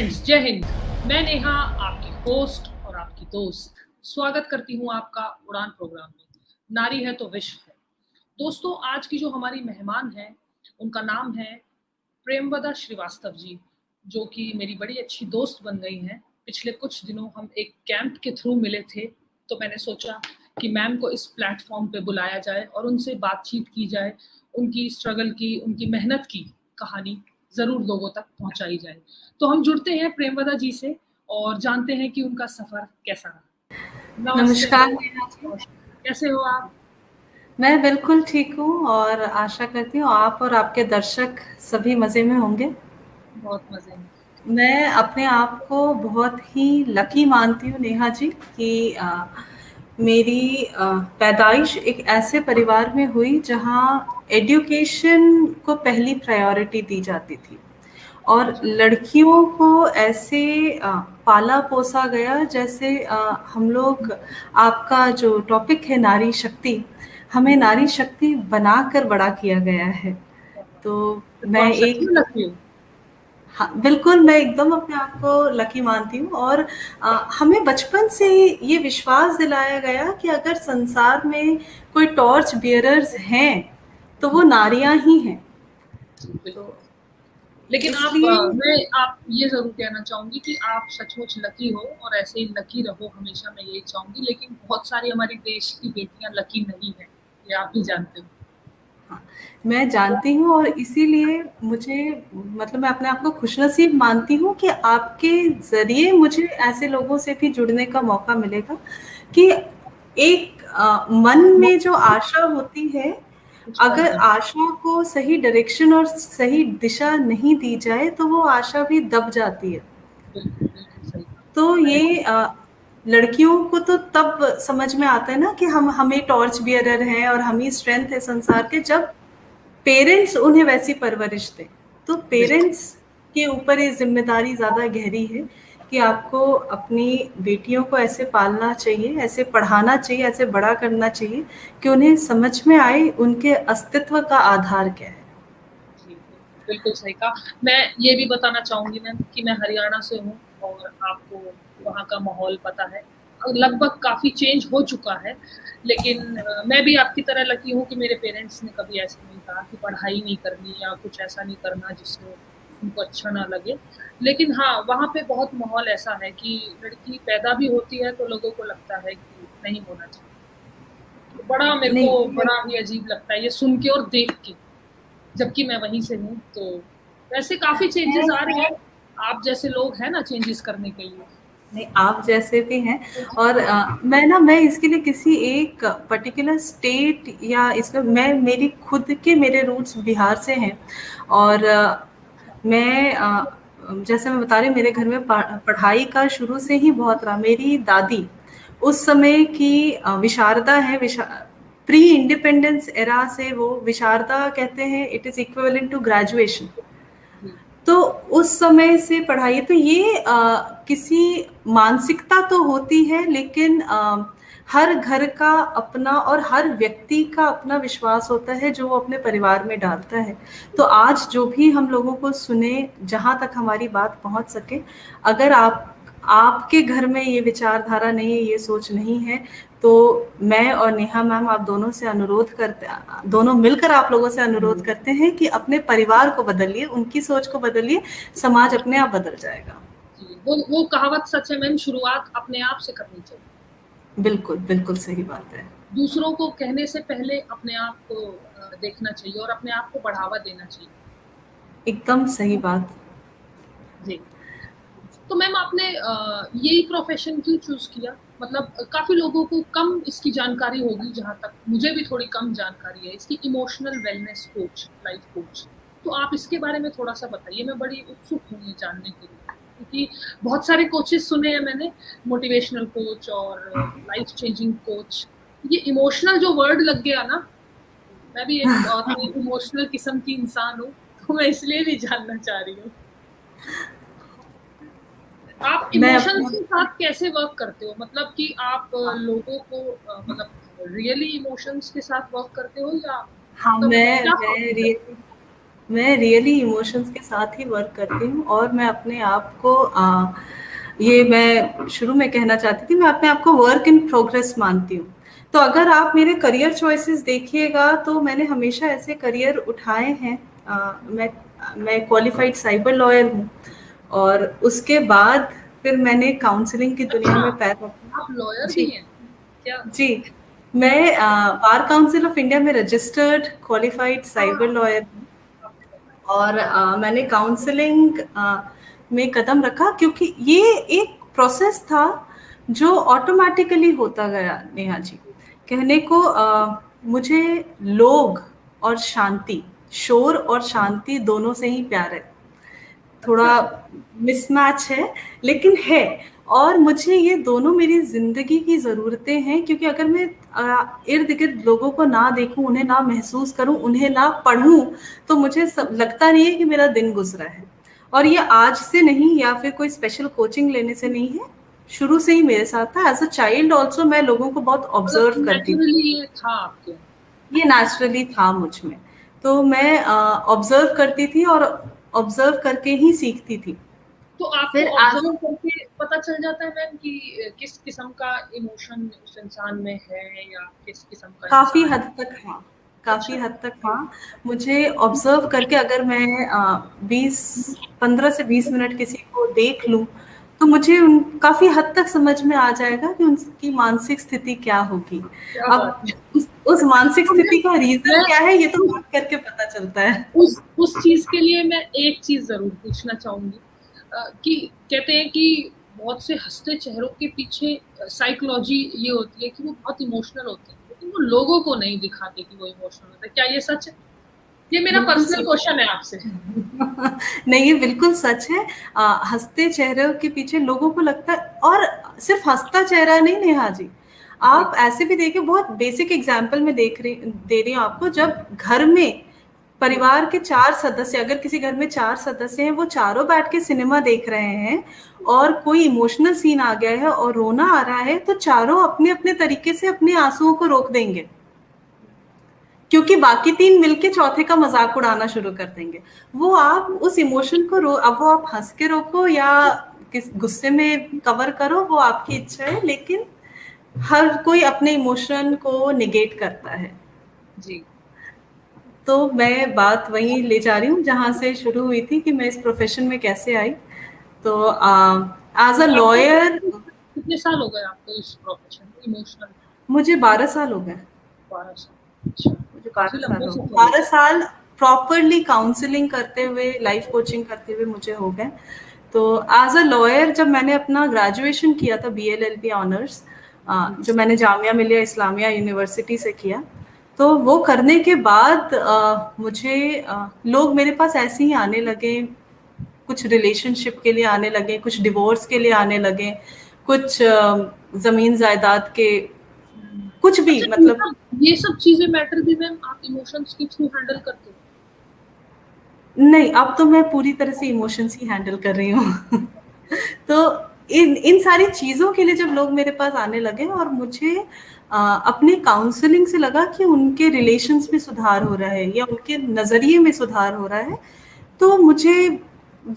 Friends, जय हिंद। मैं नेहा, आपकी होस्ट और आपकी दोस्त, स्वागत करती हूँ आपका उड़ान प्रोग्राम में। नारी है तो विश्व है। दोस्तों, आज की जो हमारी मेहमान है, उनका नाम है प्रेमवदा श्रीवास्तव जी, जो कि मेरी बड़ी अच्छी दोस्त बन गई हैं। पिछले कुछ दिनों हम एक कैंप के थ्रू मिले थे, तो मैंने सोचा कि मैम को इस प्लेटफॉर्म पे बुलाया जाए और उनसे बातचीत की जाए, उनकी स्ट्रगल की, उनकी मेहनत की कहानी ज़रूर लोगों तक पहुँचाई जाए। तो हम जुड़ते हैं प्रेमवदा जी से और जानते हैं कि उनका सफ़र कैसा रहा। नमस्ते नमस्कार मैम, नेहा जी। कैसे हो आप? मैं बिल्कुल ठीक हूँ और आशा करती हूँ आप और आपके दर्शक सभी मज़े में होंगे। बहुत मज़े में। मैं अपने आप को बहुत ही लकी मानती हूँ नेहा जी कि मेरी पैदाइश एक ऐसे परिवार में हुई जहाँ एजुकेशन को पहली प्रायोरिटी दी जाती थी और जी, लड़कियों को ऐसे पाला पोसा गया जैसे हम लोग आपका जो टॉपिक है नारी शक्ति, हमें नारी शक्ति बनाकर बड़ा किया गया है। तो तो मैं आप सच एक में लकी हो। हाँ, बिल्कुल मैं एकदम अपने आप को लकी मानती हूँ और हमें बचपन से ही ये विश्वास दिलाया गया कि अगर संसार में कोई टॉर्च बियरर्स हैं, तो वो नारियाँ ही हैं। तो बिल्कुल। लेकिन इसलिए मैं आप ये ज़रूर कहना चाहूँगी कि आप सचमुच लकी हो और ऐसे ही लकी रहो हमेशा, मैं यही चाहूँगी। लेकिन बहुत सारी हमारी देश की बेटियाँ लकी नहीं हैं, ये आप भी जानते हो। हाँ, मैं जानती हूँ और इसीलिए मुझे मतलब मैं अपने आप को खुशनसीब मानती हूँ कि आपके ज़रिए मुझे ऐसे लोगों से भी जुड़ने का मौका मिलेगा कि एक मन में जो आशा होती है, अगर जी, आशा को सही डायरेक्शन और सही दिशा नहीं दी जाए, तो वो आशा भी दब जाती है। बिल्कुल, बिल्कुल सही कहा। तो मैं ये लड़कियों को तो तब समझ में आता है ना कि हम ही टॉर्च बियरर हैं और हम ही स्ट्रेंथ है संसार के, जब पेरेंट्स उन्हें वैसी परवरिश दें। तो बिल्कुल, पेरेंट्स के ऊपर ये ज़िम्मेदारी ज़्यादा गहरी है कि आपको अपनी बेटियों को ऐसे पालना चाहिए, ऐसे पढ़ाना चाहिए, ऐसे बड़ा करना चाहिए कि उन्हें समझ में आए उनके अस्तित्व का आधार क्या है। जी, बिल्कुल सही कहा। मैं ये भी बताना चाहूँगी मैम कि मैं हरियाणा से हूँ और आपको वहाँ का माहौल पता है। लगभग काफ़ी चेंज हो चुका है, लेकिन मैं भी आपकी तरह लकी हूँ कि मेरे पेरेंट्स ने कभी ऐसे नहीं कहा कि पढ़ाई नहीं करनी या कुछ ऐसा नहीं करना जिससे उनको अच्छा ना लगे। लेकिन हाँ, वहाँ पे बहुत माहौल ऐसा है कि लड़की पैदा भी होती है तो लोगों को लगता है कि नहीं होना चाहिए। तो बड़ा मेरे को नहीं, बड़ा ही अजीब लगता है ये सुन के और देख के। जबकि मैं वहीं से हूँ, तो वैसे काफ़ी चेंजेस आ रहे हैं। आप जैसे लोग हैं ना चेंजेस करने के लिए। नहीं, आप जैसे भी हैं और मैं इसके लिए किसी एक पर्टिकुलर स्टेट या इसमें मैं मेरी खुद के मेरे रूट्स बिहार से हैं और मैं जैसे मैं बता रही हूँ मेरे घर में पढ़ाई का शुरू से ही बहुत रहा। मेरी दादी उस समय की विशारदा है, प्री इंडिपेंडेंस एरा से वो विशारदा कहते हैं, it is equivalent to graduation. जी, तो उस समय से पढ़ाई तो ये किसी मानसिकता तो होती है, लेकिन हर घर का अपना और हर व्यक्ति का अपना विश्वास होता है जो वो अपने परिवार में डालता है। तो आज जो भी हम लोगों को सुने, जहाँ तक हमारी बात पहुँच सके, अगर आपके घर में ये विचारधारा नहीं है, ये सोच नहीं है, तो मैं और नेहा मैम आप दोनों से अनुरोध करते, दोनों मिलकर आप लोगों से अनुरोध करते हैं कि अपने परिवार को बदलिए, उनकी सोच को बदलिए, समाज अपने आप बदल जाएगा। जी। वो कहावत सच है मैम, शुरुआत अपने आप से करनी चाहिए। बिल्कुल, बिल्कुल सही बात है। दूसरों को कहने से पहले अपने आप को देखना चाहिए और अपने आप को बढ़ावा देना चाहिए। एकदम सही बात। जी। तो मैम आपने यही प्रोफ़ेशन क्यों चूज़ किया? मतलब काफ़ी लोगों को कम इसकी जानकारी होगी, जहाँ तक मुझे भी थोड़ी कम जानकारी है इसकी, emotional wellness coach, life coach. तो आप इसके बारे में थोड़ा-सा बताइए, मैं बड़ी उत्सुक हूँ ये जानने के लिए। क्योंकि बहुत सारे कोचेज़ सुने हैं मैंने, मोटिवेशनल कोच और लाइफ चेंजिंग कोच। ये इमोशनल जो वर्ड लग गया ना, मैं भी एक थोड़ी इमोशनल किस्म की इंसान हूँ, तो मैं इसलिए भी जानना चाह रही हूँ। आप मैं इमोशंस अपने के साथ कैसे वर्क करते हो? मतलब कि आप लोगों को मतलब रियली इमोशंस के साथ वर्क करते हो या हाँ, मतलब क्या मैं प्रोसेस है? रियली मैं रियली इमोशंस के साथ ही वर्क करती हूँ, और मैं अपने आप को ये मैं शुरू में कहना चाहती थी, मैं अपने आप को वर्क इन प्रोग्रेस मानती हूँ। तो अगर आप मेरे करियर चॉइसेस देखिएगा तो मैंने हमेशा ऐसे करियर उठाए हैं। मैं क्वालिफाइड साइबर लॉयर हूँ, और उसके बाद फिर मैंने काउंसलिंग की दुनिया अच्छा, में पैर रखा। आप लॉयर भी जी हैं क्या? जी, मैं बार काउंसिल ऑफ इंडिया में रजिस्टर्ड क्वालिफाइड साइबर हाँ, लॉयर हूँ। आपने बताया। और मैंने काउंसलिंग में कदम रखा क्योंकि ये एक प्रोसेस था जो ऑटोमेटिकली होता गया। नेहा जी, कहने को मुझे लोग और शांति, शोर और शांति दोनों से ही प्यार है। थोड़ा अच्छा, मिसमैच है, लेकिन है। और मुझे ये दोनों मेरी ज़िंदगी की ज़रूरतें हैं, क्योंकि अगर मैं इर्द-गिर्द लोगों को ना देखूँ, उन्हें ना महसूस करूँ, उन्हें ना पढ़ूँ, तो मुझे सब लगता नहीं है कि मेरा दिन गुज़रा है। और ये आज से नहीं, या फिर कोई स्पेशल कोचिंग लेने से नहीं है, शुरू से ही मेरे साथ था। एज़ अ चाइल्ड ऑल्सो मैं लोगों को बहुत मतलब ऑब्ज़र्व करती थी। नेचुरली ये था आपके अंदर। ये नेचुरली था मुझ में। तो मैं ऑब्ज़र्व करती थी, और ऑब्ज़र्व करके ही सीखती थी। तो आपको फिर एज़ ऑब्जर्व करके पता चल जाता है मैम कि किस किस्म का इमोशन उस इंसान में है या किस किस्म का काफ़ी इंसान हद है? तक हाँ, अच्छा, काफ़ी हद तक हाँ। मुझे ऑब्ज़र्व करके अगर मैं 20 15 से 20 मिनट किसी को देख लूँ, तो मुझे उन काफ़ी हद तक समझ में आ जाएगा कि उनकी मानसिक स्थिति क्या होगी। क्या बात अब है। उस मानसिक तो स्थिति का रीज़न मैं क्या है, ये तो बात करके पता चलता है। उस चीज के लिए मैं एक चीज जरूर पूछना चाहूंगी कि कहते हैं कि बहुत से हंसते चेहरों के पीछे साइकोलॉजी ये होती है कि वो बहुत इमोशनल होते हैं, लेकिन वो लोगों को नहीं दिखाते कि वो इमोशनल होते हैं। क्या ये सच है? ये मेरा बिल्कुल पर्सनल सच क्वेश्चन है आपसे। नहीं, ये बिल्कुल सच है। हँसते चेहरों के पीछे लोगों को लगता है, और सिर्फ़ हँसता चेहरा नहीं नेहा जी, जी, आप ऐसे भी देखिए, बहुत बेसिक एग्ज़ाम्पल मैं दे रही हूँ आपको। जब घर में जी। परिवार के 4 सदस्य, अगर किसी घर में 4 सदस्य हैं, वो चारों बैठ के सिनेमा देख रहे हैं, और कोई इमोशनल सीन आ गया है और रोना आ रहा है, तो चारों अपने-अपने तरीके से अपने आँसुओं को रोक देंगे। क्योंकि बाकी 3 मिलके चौथे का मज़ाक उड़ाना शुरू कर देंगे। वो आप उस इमोशन को अब वो आप हँस के रोको या किस गुस्से में कवर करो, वो आपकी इच्छा है, लेकिन हर कोई अपने इमोशन को नेगेट करता है। जी। तो मैं बात वहीं ले जा रही हूँ जहाँ से शुरू हुई थी, कि मैं इस प्रोफ़ेशन में कैसे आई। तो एज़ अ आपको लॉयर कितने साल हो गए आपको इस प्रोफेशन में, इमोशनल? मुझे 12 साल हो गए। 12 साल। अच्छा, मुझे काफी 12 साल लंबे हो गए। सफर हो 12 गए। साल प्रॉपरली काउंसलिंग करते हुए, लाइफ कोचिंग करते हुए मुझे हो गए। तो एज़ अ लॉयर जब मैंने अपना ग्रेजुएशन किया था, बीएलएलबी ऑनर्स, जो मैंने जामिया मिलिया इस्लामिया यूनिवर्सिटी से किया, तो वो करने के बाद मुझे लोग मेरे पास ऐसे ही आने लगे, कुछ रिलेशनशिप के लिए आने लगे, कुछ डिवोर्स के लिए आने लगे, कुछ ज़मीन जायदाद के, कुछ भी अच्छा, मतलब। ये सब चीजें मैटर भी मैम आप इमोशंस के थ्रू हैंडल करते हो? नहीं, अब तो मैं पूरी तरह से इमोशंस ही हैंडल कर रही हूँ। तो इन इन सारी चीज़ों के लिए जब लोग मेरे पास आने लगे, और मुझे अपने काउंसलिंग से लगा कि उनके रिलेशंस में सुधार हो रहा है, या उनके नज़रिए में सुधार हो रहा है, तो मुझे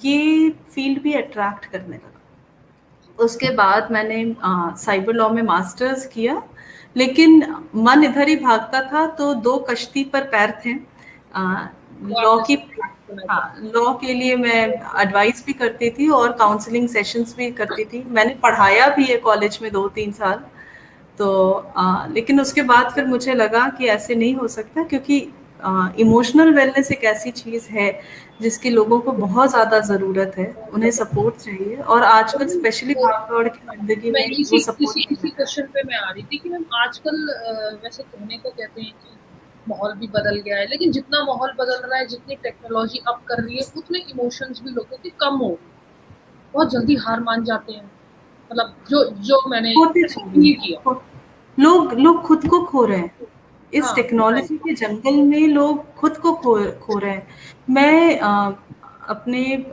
ये फ़ील्ड भी अट्रैक्ट करने लगा। उसके बाद मैंने साइबर लॉ में मास्टर्स किया, लेकिन मन इधर ही भागता था, तो 2 कश्ती पर पैर थे। तो लॉ आपने की सोचा कि मैं हाँ, लॉ के लिए मैं एडवाइस भी करती थी और काउंसलिंग सेशंस भी करती थी। मैंने पढ़ाया भी है कॉलेज में 2-3 साल। तो लेकिन उसके बाद फिर मुझे लगा कि ऐसे नहीं हो सकता, क्योंकि इमोशनल वेलनेस एक ऐसी चीज़ है जिसकी लोगों को बहुत ज़्यादा ज़रूरत है, उन्हें सपोर्ट चाहिए, और आजकल स्पेशली तो भाग-दौड़ की ज़िंदगी मैं में इसी वो सपोर्ट इसी नहीं इसी मिल रहा है। क्वेश्चन पे मैं आ रही थी कि मैम आजकल वैसे कहने को कहते हैं कि माहौल भी बदल गया है, लेकिन जितना माहौल बदल रहा है, जितनी टेक्नोलॉजी अप कर रही है, उतने इमोशंस भी लोगों के कम हो रहे हैं। बहुत जल्दी हार मान जाते हैं। मतलब जो जो मैंने होते ऐसे जा रहे फील हैं। किया। लोग लोग खुद को खो रहे हैं। इस हाँ, राइट। टेक्नोलॉजी के जंगल में लोग खुद को खो रहे हैं। मैं अपने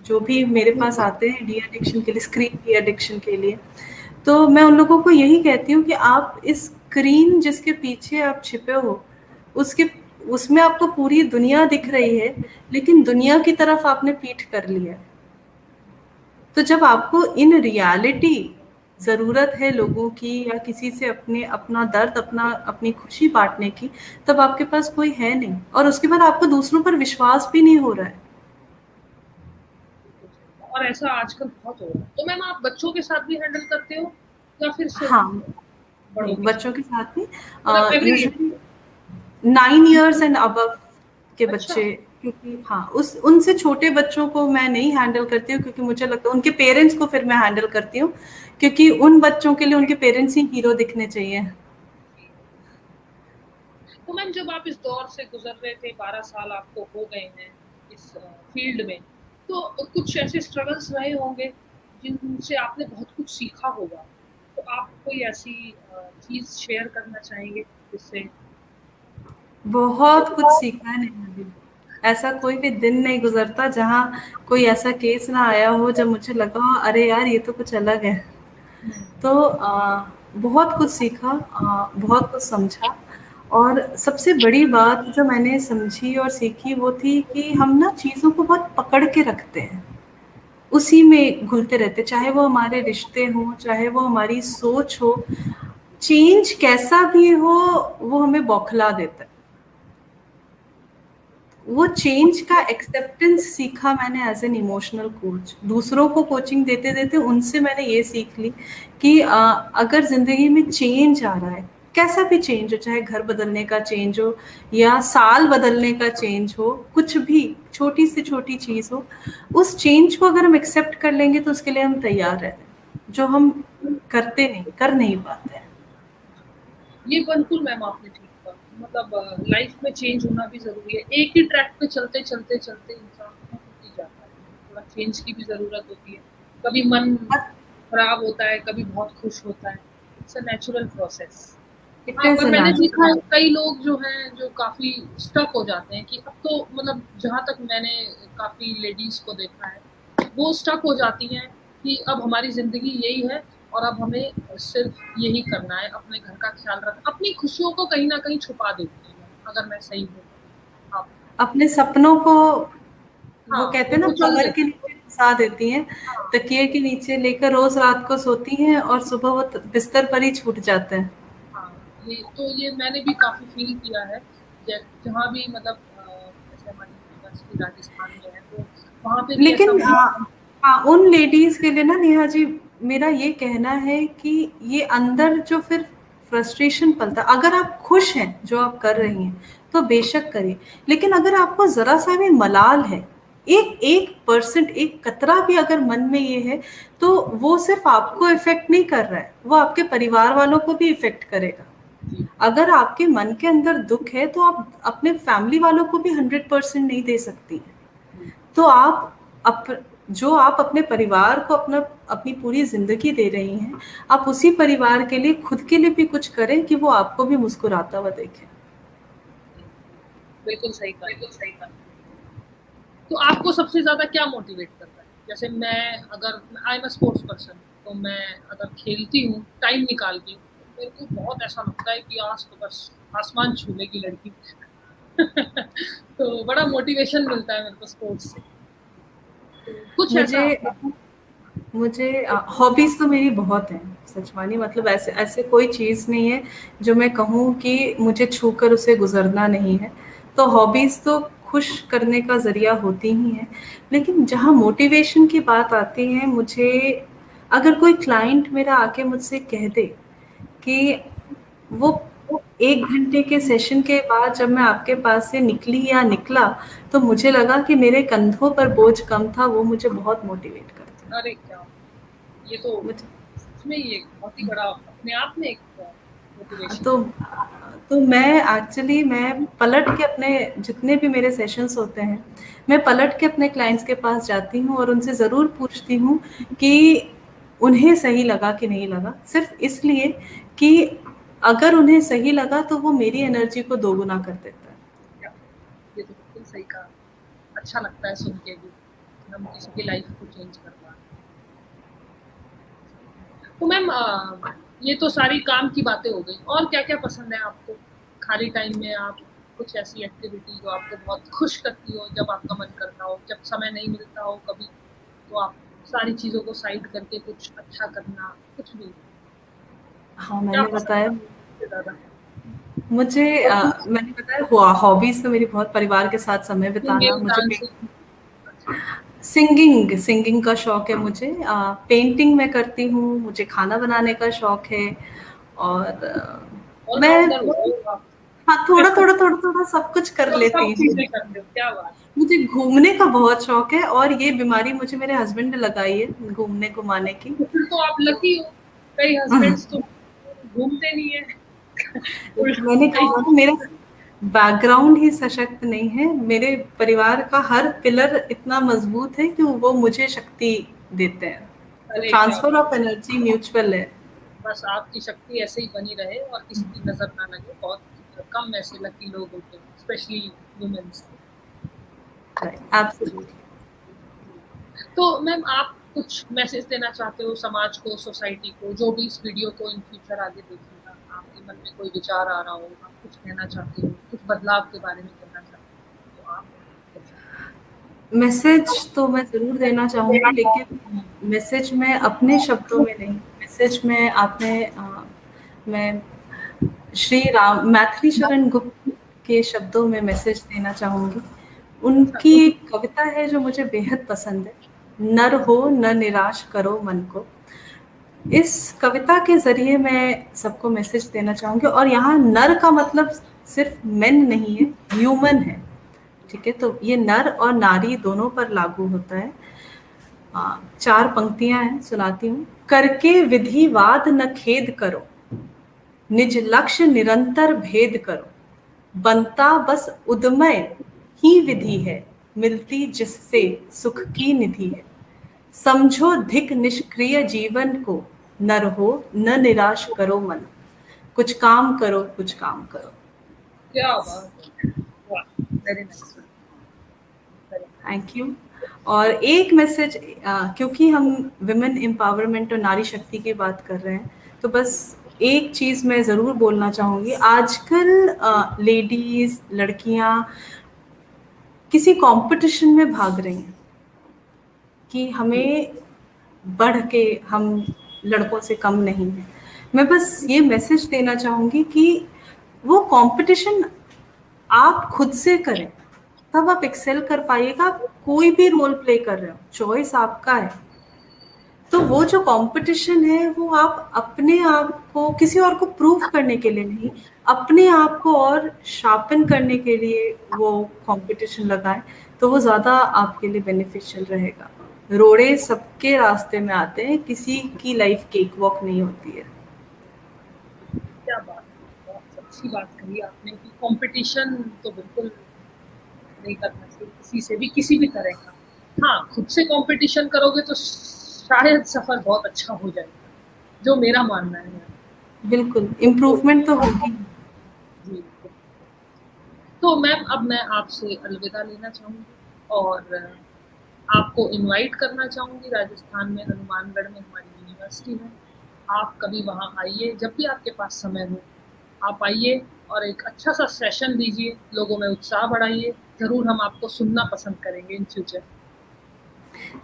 जो भी मेरे पास आते हैं डी एडिक्शन के लिए, स्क्रीन डी एडिक्शन के लिए, तो मैं उन लोगों को यही कहती हूँ कि आप इस स्क्रीन जिसके पीछे आप छिपे हो, उसके उसमें आपको पूरी दुनिया दिख रही है, लेकिन दुनिया की तरफ आपने पीठ कर लिया है। तो जब आपको इन रियलिटी ज़रूरत है लोगों की, या किसी से अपने अपना दर्द, अपनी खुशी बाँटने की, तब आपके पास कोई है नहीं, और उसके बाद आपको दूसरों पर विश्वास भी नहीं हो रहा है। और ऐसा आजकल बहुत हो रहा है। तो मैम आप बच्चों के साथ भी हैंडल करते हो या फिर सिर्फ हाँ, बड़ों नहीं, के बच्चों साथ? के साथ भी मतलब everyday? Usually 9 years and above के अच्छा। बच्चे, क्योंकि हाँ, उस उनसे छोटे बच्चों को मैं नहीं हैंडल करती हूँ, क्योंकि मुझे लगता है उनके पेरेंट्स को फिर मैं हैंडल करती हूँ, क्योंकि उन बच्चों के लिए उनके पेरेंट्स ही हीरो दिखने चाहिए। तो मैम जब आप इस दौर से गुजर रहे थे, 12 साल आपको हो गए हैं इस फील्ड में, तो कुछ ऐसे स्ट्रगल्स रहे होंगे जिनसे आपने बहुत कुछ सीखा होगा। तो आप कोई ऐसी चीज शेयर करना चाहेंगे जिससे? बहुत कुछ सीखा है नहीं अभी। ऐसा कोई भी दिन नहीं गुजरता जहाँ कोई ऐसा केस ना आया हो जब मुझे लगा हो, अरे यार ये तो कुछ अलग है। तो बहुत कुछ सीखा, बहुत कुछ समझा, और सबसे बड़ी बात जो मैंने समझी और सीखी वो थी कि हम ना चीज़ों को बहुत पकड़ के रखते हैं, उसी में घुलते रहते, चाहे वो हमारे रिश्ते हों, चाहे वो हमारी सोच हो, चेंज कैसा भी हो वो हमें बौखला देता है। वो चेंज का एक्सेप्टेंस सीखा मैंने एज एन इमोशनल कोच। दूसरों को कोचिंग देते देते उनसे मैंने ये सीख ली कि अगर जिंदगी में चेंज आ रहा है, कैसा भी चेंज हो, चाहे घर बदलने का चेंज हो या साल बदलने का चेंज हो, कुछ भी छोटी से छोटी चीज हो, उस चेंज को अगर हम एक्सेप्ट कर लेंगे तो उसके लिए हम तैयार रहते हैं, जो हम करते नहीं, कर नहीं पाते हैं। ये बिल्कुल मैम आपने ठीक कहा। मतलब लाइफ में चेंज होना भी ज़रूरी है। एक ही ट्रैक पे चलते, चलते, चलते इंसान थक ही जाता है। थोड़ा चेंज की भी ज़रूरत होती है। कभी मन खराब होता है, कभी बहुत खुश होता है। It's a natural process. It हाँ, इज पर अ मैंने देखा है नेचुरल। कई लोग जो हैं, जो काफ़ी स्टक हो जाते हैं कि अब तो मतलब जहाँ तक मैंने काफ़ी लेडीज़ को देखा है, वो स्टक हो जाती हैं कि अब हमारी ज़िंदगी यही है और अब हमें सिर्फ यही करना है, अपने घर का ख्याल रखना, अपनी खुशियों को कहीं न कहीं छुपा देती हैं, अगर मैं सही हूँ तो। आप? अपने सपनों को, वो हाँ, कहते वो हैं ना, कुचल कमर के देती नीचे घुसा देती हैं, हाँ, तकिए के नीचे लेकर रोज रात को सोती हैं, और सुबह वो बिस्तर पर ही छूट जाते हैं। हाँ। ये मैंने भी काफ़ी फ़ील किया है। ज जहाँ भी मतलब जैसे हमारी यूनिवर्सिटी राजस्थान में है, तो वहाँ पे भी ऐसा लेकिन हाँ, उन लेडीज के लिए ना नेहा जी, मेरा ये कहना है कि ये अंदर जो फिर फ्रस्ट्रेशन पलता, अगर आप खुश हैं जो आप कर रही हैं तो बेशक करिए, लेकिन अगर आपको जरा सा भी मलाल है, एक एक परसेंट, एक कतरा भी अगर मन में ये है, तो वो सिर्फ आपको इफेक्ट नहीं कर रहा है, वो आपके परिवार वालों को भी इफेक्ट करेगा। अगर आपके मन के अंदर दुख है तो आप अपने फैमिली वालों को भी 100% नहीं दे सकती। तो आप अप जो आप अपने परिवार को अपनी पूरी ज़िंदगी दे रही हैं, आप उसी परिवार के लिए, खुद के लिए भी कुछ करें कि वो आपको भी मुस्कुराता हुआ देखें। बिल्कुल सही कहा। तो आपको सबसे ज़्यादा क्या मोटिवेट करता है? जैसे मैं अगर I am a sports person, तो मैं अगर खेलती हूँ टाइम निकाल के, तो मेरे को बहुत ऐसा लगता है कि आज तो बस आसमान छू लेगी लड़की। तो बड़ा मोटिवेशन मिलता है मेरे को स्पोर्ट्स से। तो कुछ ऐसा? मुझे मुझे हॉबीज़ तो मेरी बहुत हैं, सच मानिए, मतलब ऐसे ऐसे कोई चीज़ नहीं है जो मैं कहूँ कि मुझे छूकर उसे गुज़रना नहीं है। तो हॉबीज़ तो खुश करने का ज़रिया होती ही हैं। लेकिन जहाँ मोटिवेशन की बात आती है, मुझे अगर कोई क्लाइंट मेरा आके मुझसे कह दे कि वो 1 घंटे के सेशन के बाद जब मैं आपके पास से निकली या निकला, तो मुझे लगा कि मेरे कंधों पर बोझ कम था, वो मुझे बहुत मोटिवेट करता है। अरे क्या! ये तो मुझे सच में ये एक बहुत ही बड़ा अपने आप में एक मोटिवेशन तो है। मैं पलट के अपने जितने भी मेरे सेशंस होते हैं, मैं पलट के अपने क्लाइंट्स के पास जाती हूँ और उनसे ज़रूर पूछती हूँ कि उन्हें सही लगा कि नहीं लगा। सिर्फ़ इसलिए कि अगर उन्हें सही लगा तो वो मेरी एनर्जी को दोगुना कर देता है। क्या ये तो बिल्कुल सही कहा। अच्छा लगता है सुन के भी कि हम किसी की लाइफ को चेंज कर पा रहे हैं। तो मैम ये तो सारी काम की बातें हो गई, और क्या-क्या पसंद है आपको? खाली टाइम में आप कुछ ऐसी एक्टिविटी जो आपको बहुत खुश करती हो, जब आपका मन करता हो, जब समय नहीं मिलता हो कभी, तो आप सारी चीज़ों को साइड करके कुछ अच्छा करना, कुछ भी? हाँ, क्या मैंने पसंद बताया है सबसे ज़्यादा? मुझे मैंने बताया हुआ हॉबीज़ तो मेरी बहुत परिवार के साथ समय बिताना, सिंगिंग, मुझे डांसिंग? अच्छा, सिंगिंग का शौक है मुझे, पेंटिंग मैं करती हूँ, मुझे खाना बनाने का शौक है और मैं ऑलराउंडर हो आप। हाँ, थोड़ा-थोड़ा सब कुछ कर सब लेती सब हूँ। चीज़ें करते हो, क्या बात है। मुझे घूमने का बहुत शौक है और ये बीमारी मुझे मेरे हस्बैंड ने लगाई है, घूमने-घुमाने की। तो फिर तो आप लकी हो, कई हस्बैंड्स तो घूमते नहीं है। मैंने कई कहा ना मेरा बैकग्राउंड ही सशक्त नहीं है, मेरे परिवार का हर पिलर इतना मज़बूत है कि वो मुझे शक्ति देते हैं। तो अरे क्या ट्रांसफर ऑफ बात है। एनर्जी म्यूचुअल है। बस आपकी शक्ति ऐसे ही बनी रहे और किसी की नज़र ना लगे। बहुत कम ऐसे लकी लोग होते हैं, स्पेशली वुमेन्स। एब्सोल्युटली। तो मैम, आप कुछ मैसेज देना चाहते हो समाज को, सोसाइटी को, जो भी इस वीडियो को इन फ्यूचर आगे देखेगा, आपके मन में कोई विचार आ रहा हो, आप कुछ कहना चाहते हो, कुछ बदलाव के बारे में कहना चाहते हो, तो आप मैसेज तो मैं ज़रूर देना चाहूँगी, लेकिन मैसेज मैं अपने शब्दों में नहीं, मैसेज मैं मैं श्री राम मैथिली शरण गुप्त के शब्दों में मैसेज देना चाहूँगी। अच्छा। उनकी एक कविता है जो मुझे बेहद पसंद है, नर हो न निराश करो मन को। इस कविता के ज़रिए मैं सबको मैसेज देना चाहूँगी और यहाँ नर का मतलब सिर्फ़ मेन नहीं है, ह्यूमन है, ठीक है? तो ये नर और नारी दोनों पर लागू होता है। 4 पंक्तियाँ हैं, सुनाती हूँ। करके विधिवाद न खेद करो, निज लक्ष्य निरंतर भेद करो, बनता बस उद्यमय ही विधि है, मिलती जिससे सुख की निधि है। समझो धिक निष्क्रिय जीवन को, नर हो न निराश करो मन। कुछ काम करो, कुछ काम करो। क्या बात है, वाह, वेरी नाइस। Thank you. और एक मैसेज, क्योंकि हम विमेन एम्पावरमेंट और नारी शक्ति की बात कर रहे हैं, तो बस एक चीज़ मैं ज़रूर बोलना चाहूँगी। आजकल लेडीज़, लड़कियाँ किसी कॉम्पिटिशन में भाग रही हैं कि हमें बढ़ के हम लड़कों से कम नहीं हैं। मैं बस ये मैसेज देना चाहूँगी कि वो कॉम्पिटिशन आप खुद से करें, तब आप एक्सेल कर पाइएगा। आप कोई भी रोल प्ले कर रहे हो, चॉइस आपका है। तो वो जो कॉम्पिटिशन है वो आप अपने आप को किसी और को प्रूव करने के लिए नहीं, अपने आप को और शार्पन करने के लिए वो कॉम्पिटिशन लगाएं, तो वो ज़्यादा आपके लिए बेनिफिशियल रहेगा। रोड़े सबके रास्ते में आते हैं, किसी की लाइफ केक वॉक नहीं होती है। क्या बात है, बहुत अच्छी बात कही आपने कि कंपटीशन तो बिल्कुल नहीं करना चाहिए किसी से भी, किसी भी तरह का। हाँ, खुद से कंपटीशन करोगे तो शायद सफर बहुत अच्छा हो जाएगा, जो मेरा मानना है। बिल्कुल, तो इम्प्रूवमेंट तो होगी। जी, तो मैम, अब मैं आपसे अलविदा लेना चाहूँगी और आपको इनवाइट करना चाहूँगी। राजस्थान में हनुमानगढ़ में हमारी यूनिवर्सिटी है। आप कभी वहाँ आइए, जब भी आपके पास समय हो, आप आइए और एक अच्छा-सा सेशन दीजिए, लोगों में उत्साह बढ़ाइए। ज़रूर हम आपको सुनना पसंद करेंगे इन फ्यूचर।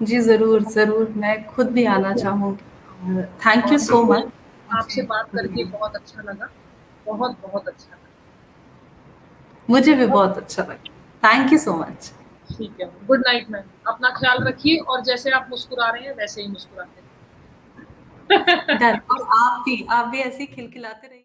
जी, ज़रूर, ज़रूर, मैं खुद भी आना चाहूँगी और थैंक यू और सो मच आपसे मुझे बात करके बुलाने। बहुत अच्छा लगा, बहुत-बहुत अच्छा लगा। मुझे भी बहुत अच्छा लगा। Thank you so much. ठीक है, गुड नाइट मैम। अपना ख्याल रखिए और जैसे आप मुस्कुरा रहे हैं, वैसे ही मुस्कुराते रहिए। डन। और आप भी ऐसे ही खिलखिलाते रहिए।